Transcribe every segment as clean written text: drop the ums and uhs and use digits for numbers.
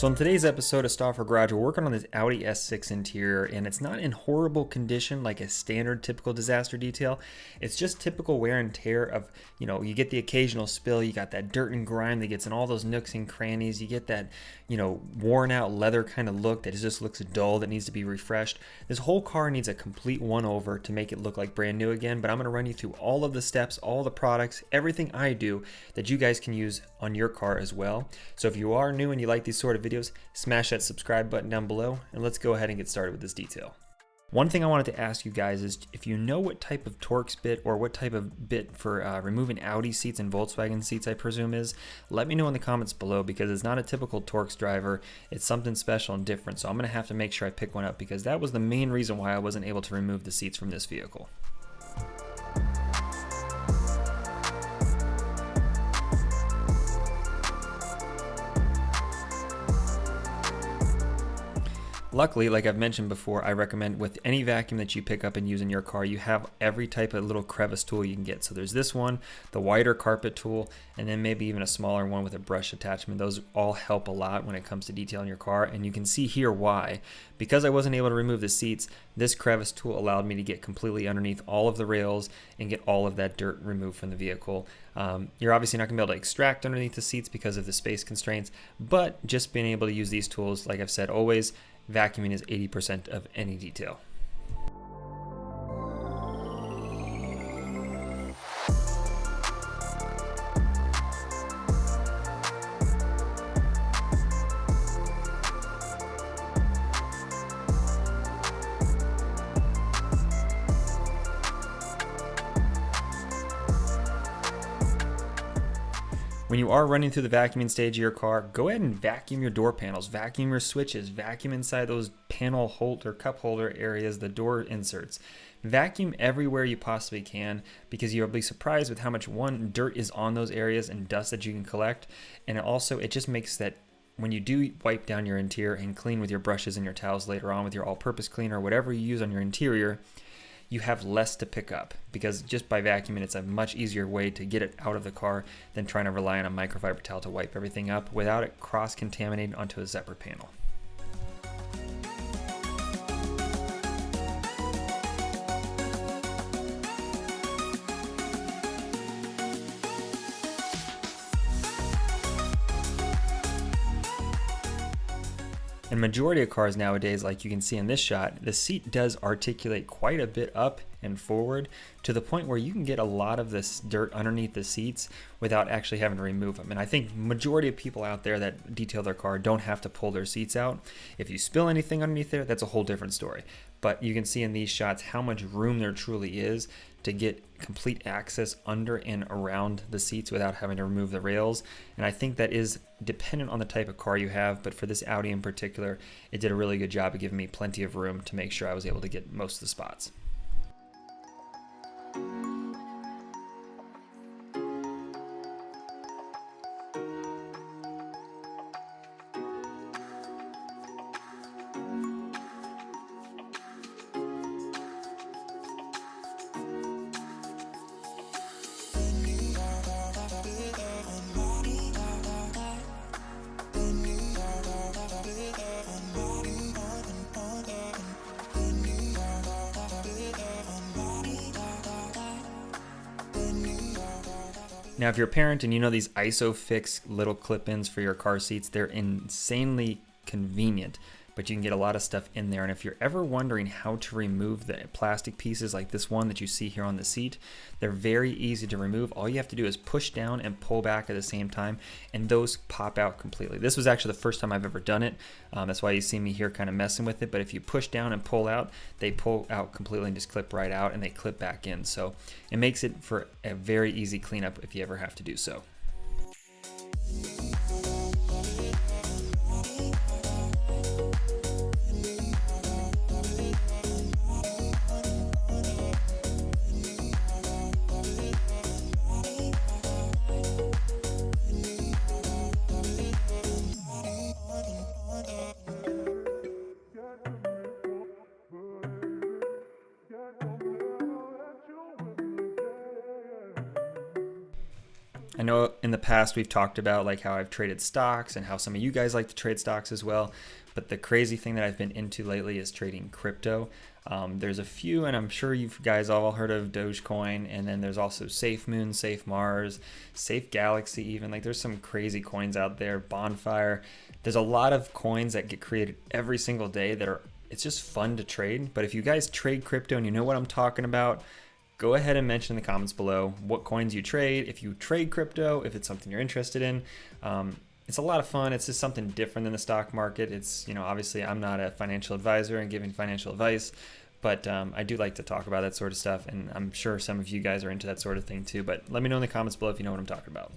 So in today's episode of Stauffer Garage, we're working on this Audi S6 interior, and it's not in horrible condition like a standard typical disaster detail. It's just typical wear and tear of, you get the occasional spill, you got that dirt and grime that gets in all those nooks and crannies, you get that, worn out leather kind of look that just looks dull, that needs to be refreshed. This whole car needs a complete one-over to make it look like brand new again, but I'm going to run you through all of the steps, all the products, everything I do that you guys can use on your car as well. So if you are new and you like these sort of videos, smash that subscribe button down below, and let's go ahead and get started with this detail. One thing I wanted to ask you guys is if you know what type of Torx bit or what type of bit for removing Audi seats and Volkswagen seats I presume is, let me know in the comments below, because it's not a typical Torx driver. It's something special and different, so I'm going to have to make sure I pick one up, because that was the main reason why I wasn't able to remove the seats from this vehicle. Luckily, like I've mentioned before, I recommend with any vacuum that you pick up and use in your car, you have every type of little crevice tool you can get. So there's this one, the wider carpet tool, and then maybe even a smaller one with a brush attachment. Those all help a lot when it comes to detailing your car, and you can see here why. Because I wasn't able to remove the seats, this crevice tool allowed me to get completely underneath all of the rails and get all of that dirt removed from the vehicle. You're obviously not going to be able to extract underneath the seats because of the space constraints, but just being able to use these tools, like I've said always, vacuuming is 80% of any detail. When you are running through the vacuuming stage of your car, go ahead and vacuum your door panels, vacuum your switches, vacuum inside those panel holder, cup holder areas, the door inserts. Vacuum everywhere you possibly can, because you'll be surprised with how much dirt is on those areas and dust that you can collect. And it just makes that when you do wipe down your interior and clean with your brushes and your towels later on with your all-purpose cleaner or whatever you use on your interior, you have less to pick up, because just by vacuuming, it's a much easier way to get it out of the car than trying to rely on a microfiber towel to wipe everything up without it cross-contaminating onto a separate panel. In majority of cars nowadays, like you can see in this shot, the seat does articulate quite a bit up and forward to the point where you can get a lot of this dirt underneath the seats without actually having to remove them. And I think majority of people out there that detail their car don't have to pull their seats out. If you spill anything underneath there, that's a whole different story. But you can see in these shots how much room there truly is to get complete access under and around the seats without having to remove the rails. And I think that is dependent on the type of car you have, but for this Audi in particular, it did a really good job of giving me plenty of room to make sure I was able to get most of the spots. Now, if you're a parent and you know these ISOFIX little clip-ins for your car seats, they're insanely convenient, but you can get a lot of stuff in there. And if you're ever wondering how to remove the plastic pieces like this one that you see here on the seat, they're very easy to remove. All you have to do is push down and pull back at the same time, and those pop out completely. This was actually the first time I've ever done it. That's why you see me here kind of messing with it. But if you push down and pull out, they pull out completely and just clip right out, and they clip back in. So it makes it for a very easy cleanup if you ever have to do so. I know in the past we've talked about like how I've traded stocks and how some of you guys like to trade stocks as well. But the crazy thing that I've been into lately is trading crypto. There's a few, and I'm sure you guys all heard of Dogecoin, and then there's also Safe Moon, Safe Mars, Safe Galaxy even. Like there's some crazy coins out there, Bonfire. There's a lot of coins that get created every single day that are, it's just fun to trade. But if you guys trade crypto and you know what I'm talking about, go ahead and mention in the comments below what coins you trade, if you trade crypto, if it's something you're interested in. It's a lot of fun. It's just something different than the stock market. It's, you know, obviously I'm not a financial advisor and giving financial advice, but I do like to talk about that sort of stuff, and I'm sure some of you guys are into that sort of thing too. But let me know in the comments below if you know what I'm talking about.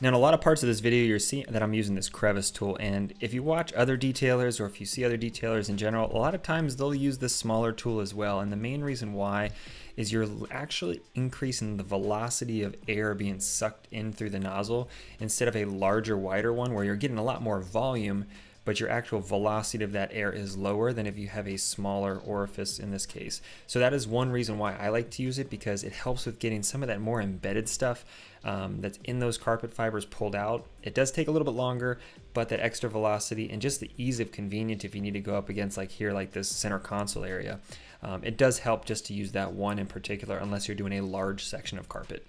Now, in a lot of parts of this video, you're seeing that I'm using this crevice tool, and if you watch other detailers or if you see other detailers in general, a lot of times they'll use this smaller tool as well. And the main reason why is you're actually increasing the velocity of air being sucked in through the nozzle instead of a larger, wider one where you're getting a lot more volume, but your actual velocity of that air is lower than if you have a smaller orifice in this case. So that is one reason why I like to use it, because it helps with getting some of that more embedded stuff that's in those carpet fibers pulled out. It does take a little bit longer, but that extra velocity and just the ease of convenience if you need to go up against like here, like this center console area, it does help just to use that one in particular unless you're doing a large section of carpet.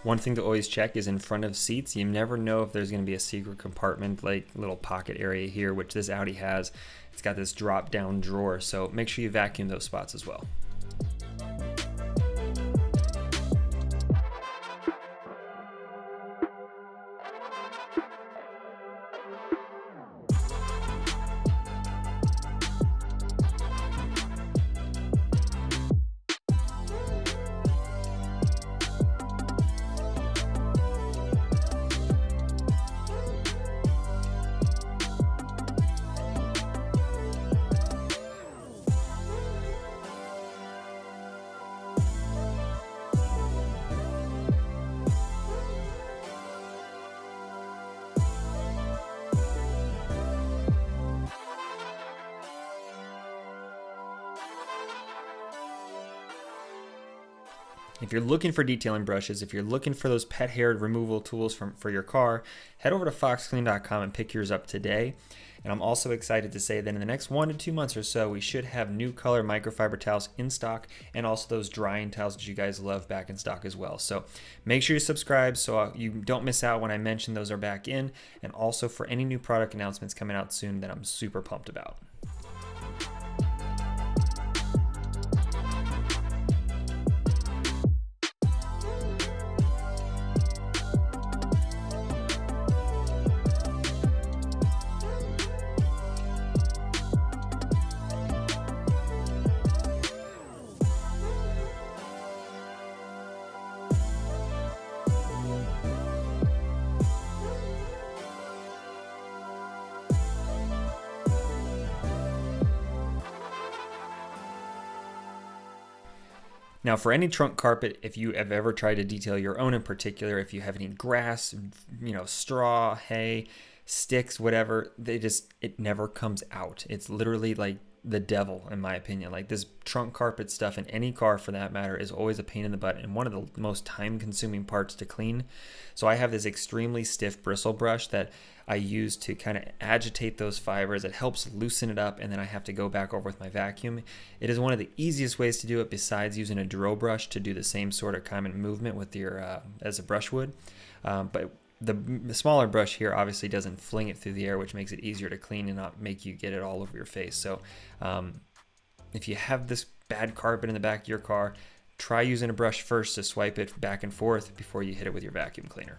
One thing to always check is in front of seats. You never know if there's going to be a secret compartment, like little pocket area here, which this Audi has. It's got this drop down drawer, so make sure you vacuum those spots as well. If you're looking for detailing brushes, if you're looking for those pet hair removal tools for your car, head over to foxclean.com and pick yours up today. And I'm also excited to say that in the next 1 to 2 months or so, we should have new color microfiber towels in stock, and also those drying towels that you guys love back in stock as well. So make sure you subscribe so you don't miss out when I mention those are back in, and also for any new product announcements coming out soon that I'm super pumped about. Now, for any trunk carpet, if you have ever tried to detail your own in particular, if you have any grass, straw, hay, sticks, whatever, it never comes out. It's literally like the devil, in my opinion. Like this trunk carpet stuff in any car for that matter is always a pain in the butt and one of the most time consuming parts to clean. So I have this extremely stiff bristle brush that I use to kind of agitate those fibers. It helps loosen it up, and then I have to go back over with my vacuum. It is one of the easiest ways to do it besides using a drill brush to do the same sort of kind of movement with your as a brush would. But the smaller brush here obviously doesn't fling it through the air, which makes it easier to clean and not make you get it all over your face. So if you have this bad carpet in the back of your car, try using a brush first to swipe it back and forth before you hit it with your vacuum cleaner.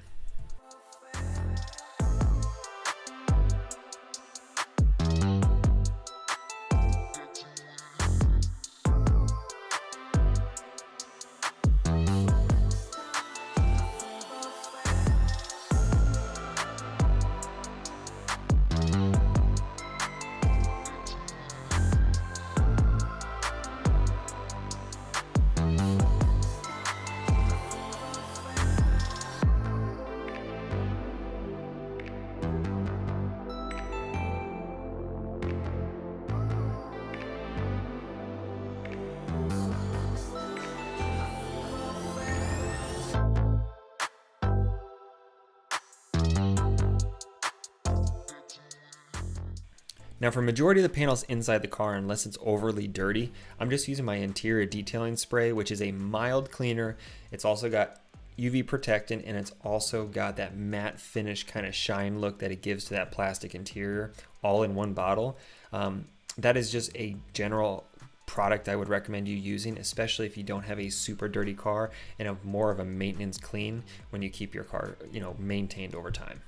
Now for majority of the panels inside the car, unless it's overly dirty, I'm just using my interior detailing spray, which is a mild cleaner. It's also got UV protectant, and it's also got that matte finish kind of shine look that it gives to that plastic interior, all in one bottle. That is just a general product I would recommend you using, especially if you don't have a super dirty car and a more of a maintenance clean when you keep your car, maintained over time.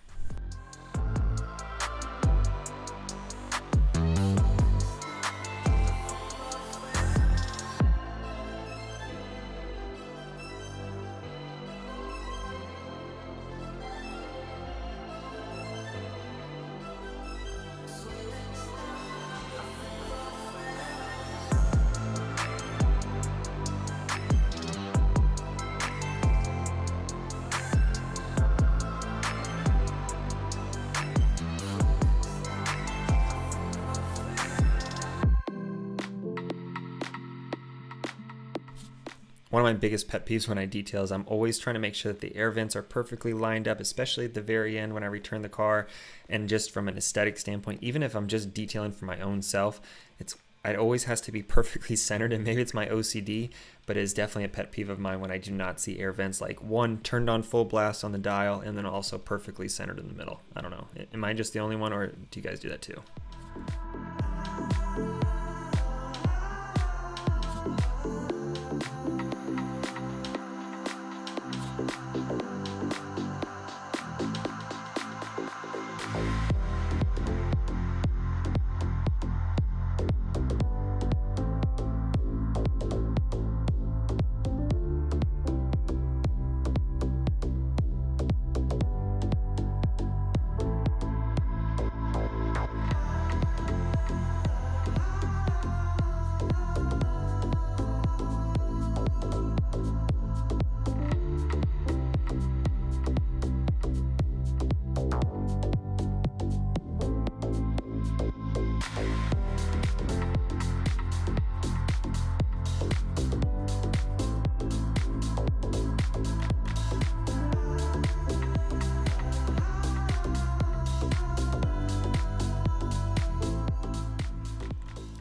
One of my biggest pet peeves when I detail is I'm always trying to make sure that the air vents are perfectly lined up, especially at the very end when I return the car. And just from an aesthetic standpoint, even if I'm just detailing for my own self, it always has to be perfectly centered. And maybe it's my OCD, but it is definitely a pet peeve of mine when I do not see air vents like one turned on full blast on the dial and then also perfectly centered in the middle. I don't know. Am I just the only one, or do you guys do that too?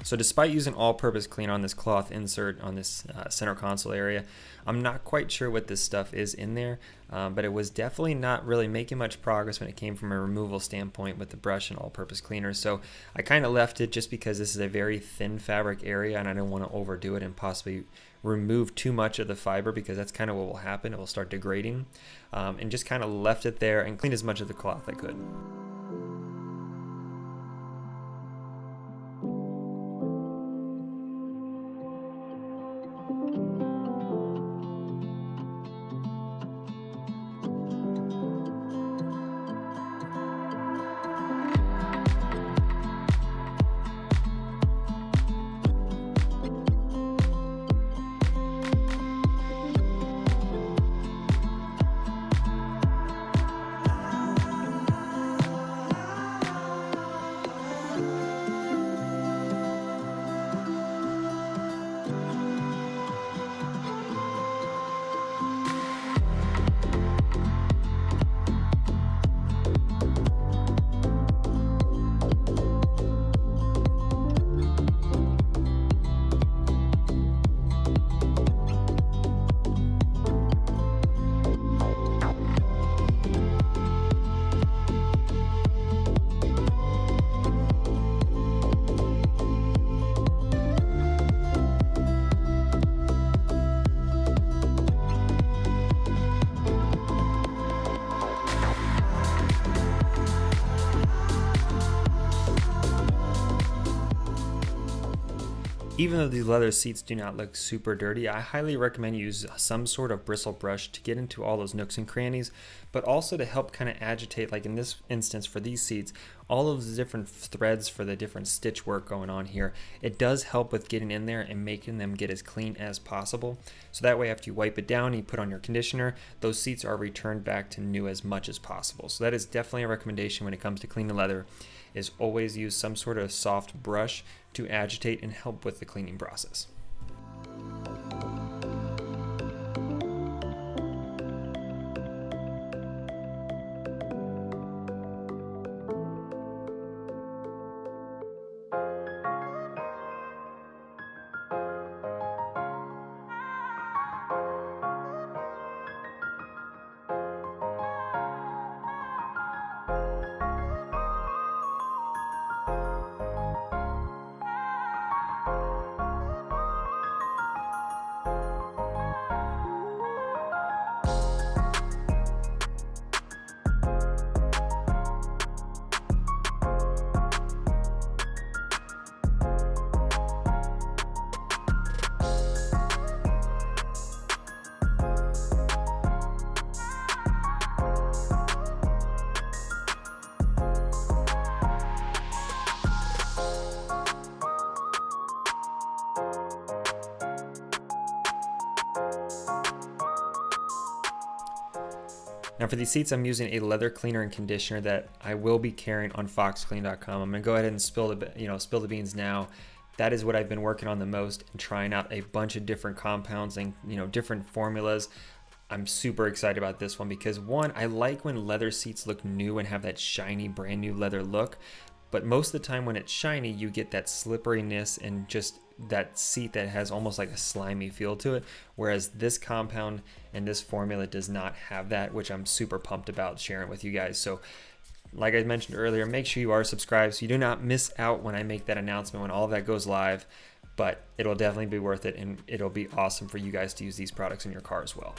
So despite using all-purpose cleaner on this cloth insert on this center console area, I'm not quite sure what this stuff is in there, but it was definitely not really making much progress when it came from a removal standpoint with the brush and all-purpose cleaner. So I kind of left it just because this is a very thin fabric area and I didn't want to overdo it and possibly remove too much of the fiber, because that's kind of what will happen. It will start degrading, and just kind of left it there and cleaned as much of the cloth I could. Even though these leather seats do not look super dirty, I highly recommend you use some sort of bristle brush to get into all those nooks and crannies, but also to help kind of agitate, like in this instance for these seats, all of the different threads for the different stitch work going on here. It does help with getting in there and making them get as clean as possible. So that way after you wipe it down and you put on your conditioner, those seats are returned back to new as much as possible. So that is definitely a recommendation when it comes to cleaning leather, is always use some sort of soft brush to agitate and help with the cleaning process. Now for these seats, I'm using a leather cleaner and conditioner that I will be carrying on foxclean.com. I'm gonna go ahead and spill the beans now. That is what I've been working on the most and trying out a bunch of different compounds and different formulas. I'm super excited about this one because one, I like when leather seats look new and have that shiny brand new leather look, but most of the time when it's shiny, you get that slipperiness and just that seat that has almost like a slimy feel to it, whereas this compound and this formula does not have that, which I'm super pumped about sharing with you guys. So like I mentioned earlier, make sure you are subscribed so you do not miss out when I make that announcement, when all of that goes live, but it'll definitely be worth it and it'll be awesome for you guys to use these products in your car as well.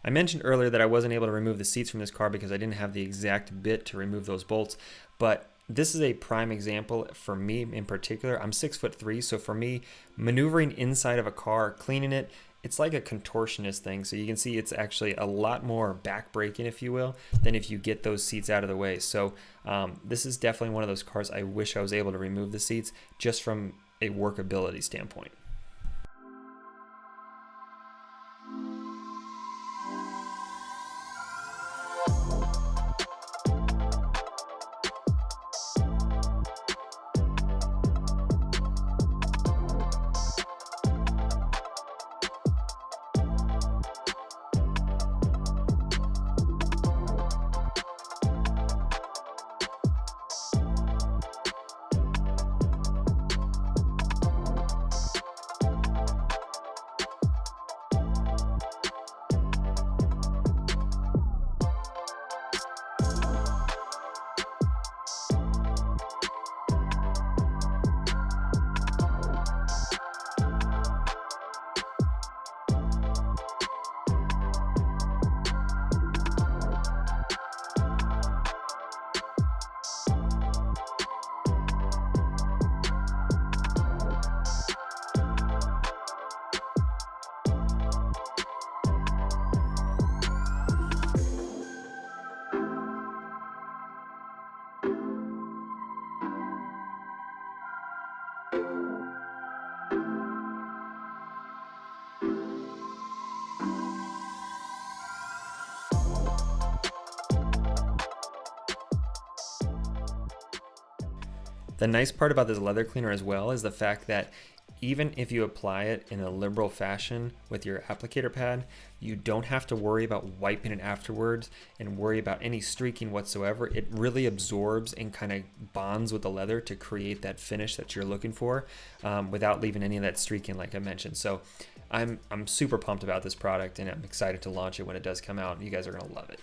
I mentioned earlier that I wasn't able to remove the seats from this car because I didn't have the exact bit to remove those bolts, but this is a prime example for me in particular. I'm 6'3", so for me, maneuvering inside of a car, cleaning it, it's like a contortionist thing. So you can see it's actually a lot more back braking, if you will, than if you get those seats out of the way. So this is definitely one of those cars I wish I was able to remove the seats just from a workability standpoint. The nice part about this leather cleaner as well is the fact that even if you apply it in a liberal fashion with your applicator pad, you don't have to worry about wiping it afterwards and worry about any streaking whatsoever. It really absorbs and kind of bonds with the leather to create that finish that you're looking for, without leaving any of that streaking like I mentioned. So I'm super pumped about this product, and I'm excited to launch it when it does come out. You guys are gonna love it.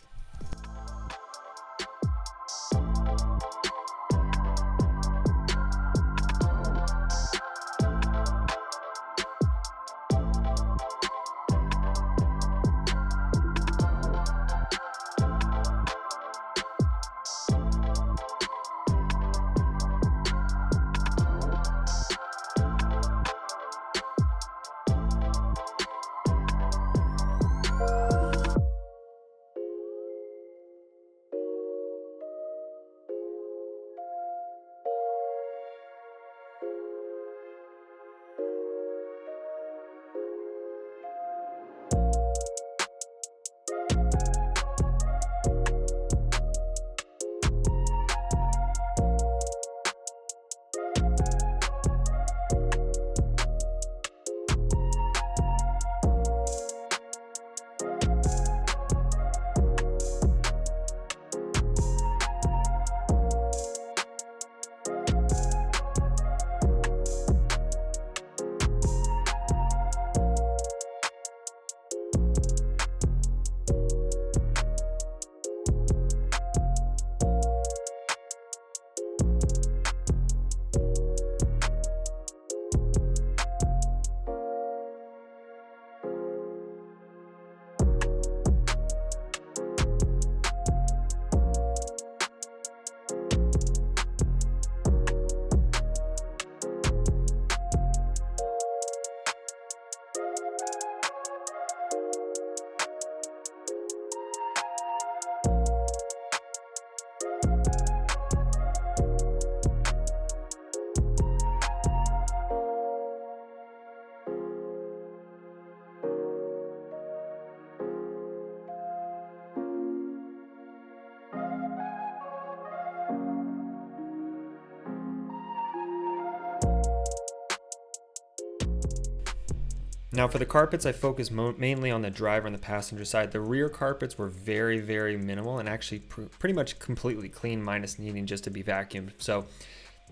Now for the carpets, I focused mainly on the driver and the passenger side. The rear carpets were very, very minimal and actually pretty much completely clean, minus needing just to be vacuumed. So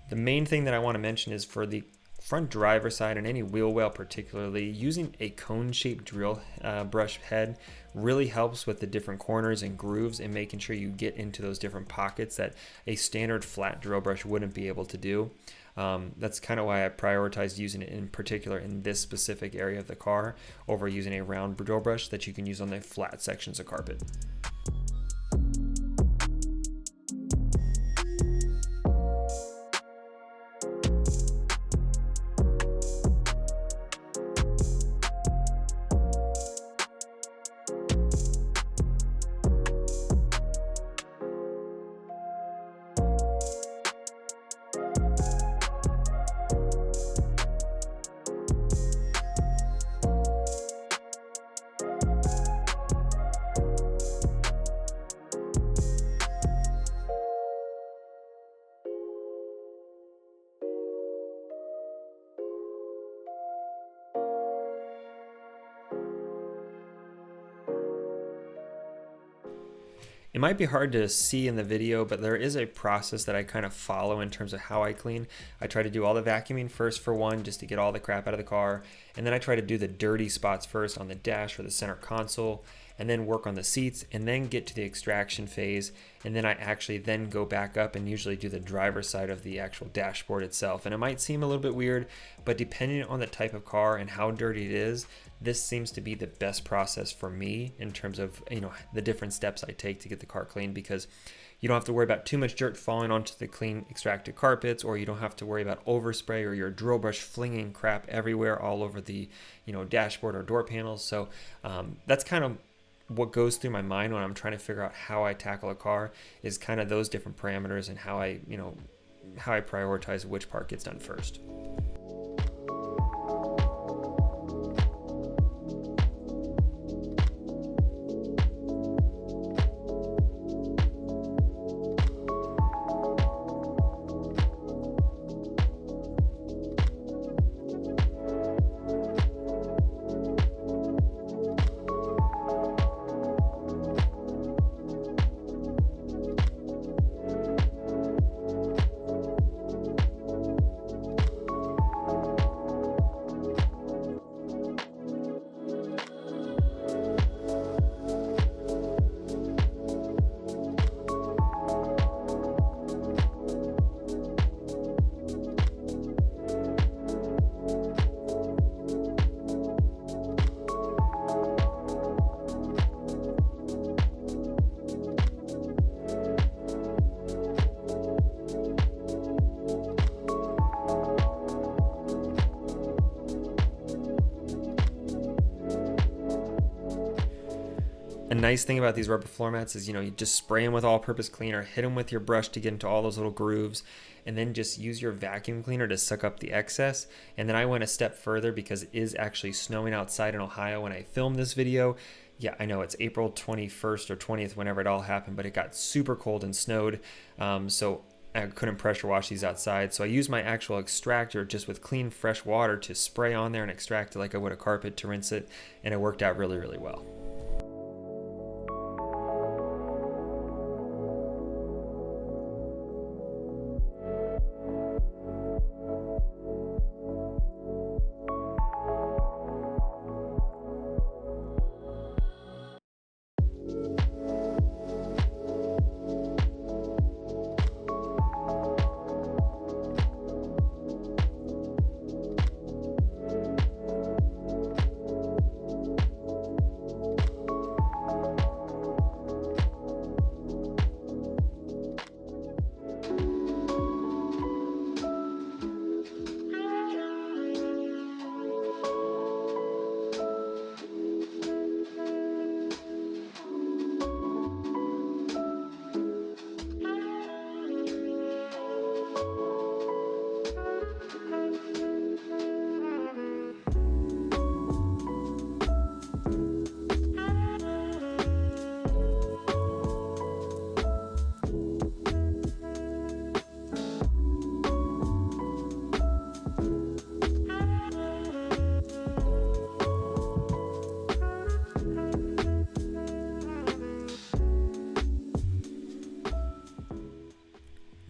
the main thing that I want to mention is for the front driver side and any wheel well particularly, using a cone-shaped drill brush head really helps with the different corners and grooves and making sure you get into those different pockets that a standard flat drill brush wouldn't be able to do. That's kind of why I prioritized using it in particular in this specific area of the car over using a round drill brush that you can use on the flat sections of carpet. It might be hard to see in the video, but there is a process that I kind of follow in terms of how I clean. I try to do all the vacuuming first for one, just to get all the crap out of the car. And then I try to do the dirty spots first on the dash or the center console, and then work on the seats, and then get to the extraction phase. And then I actually then go back up and usually do the driver's side of the actual dashboard itself. And it might seem a little bit weird, but depending on the type of car and how dirty it is, this seems to be the best process for me in terms of, the different steps I take to get the car clean, because you don't have to worry about too much dirt falling onto the clean extracted carpets, or you don't have to worry about overspray or your drill brush flinging crap everywhere all over the, dashboard or door panels. So that's kind of what goes through my mind when I'm trying to figure out how I tackle a car, is kind of those different parameters and how I prioritize which part gets done first. A nice thing about these rubber floor mats is, you just spray them with all-purpose cleaner, hit them with your brush to get into all those little grooves, and then just use your vacuum cleaner to suck up the excess. And then I went a step further because it is actually snowing outside in Ohio when I filmed this video. Yeah, I know it's April 21st or 20th, whenever it all happened, but it got super cold and snowed. So I couldn't pressure wash these outside. So I used my actual extractor just with clean, fresh water to spray on there and extract it like I would a carpet to rinse it. And it worked out really, really well.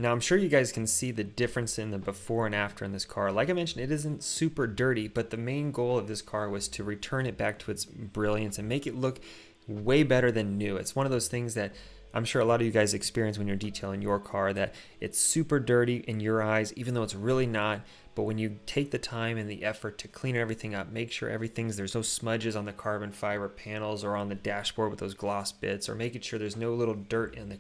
Now I'm sure you guys can see the difference in the before and after in this car. Like I mentioned, it isn't super dirty, but the main goal of this car was to return it back to its brilliance and make it look way better than new. It's one of those things that I'm sure a lot of you guys experience when you're detailing your car, that it's super dirty in your eyes, even though it's really not. But when you take the time and the effort to clean everything up, make sure there's no smudges on the carbon fiber panels or on the dashboard with those gloss bits, or making sure there's no little dirt in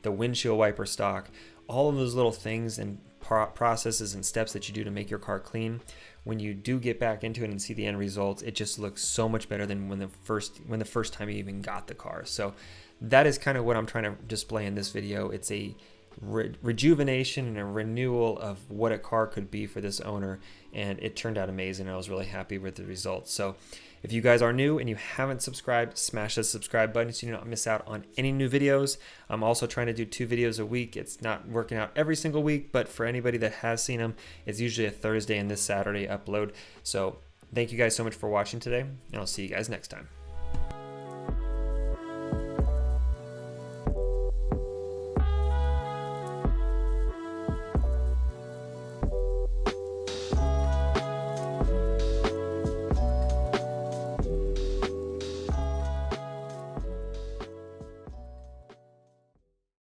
the windshield wiper stock, all of those little things and processes and steps that you do to make your car clean, when you do get back into it and see the end results, it just looks so much better than when the first time you even got the car. So that is kind of what I'm trying to display in this video. It's a rejuvenation and a renewal of what a car could be for this owner, and it turned out amazing. I was really happy with the results. So if you guys are new and you haven't subscribed, smash the subscribe button so you don't miss out on any new videos. I'm also trying to do 2 videos a week. It's not working out every single week, but for anybody that has seen them, it's usually a Thursday and this Saturday upload. So thank you guys so much for watching today, and I'll see you guys next time.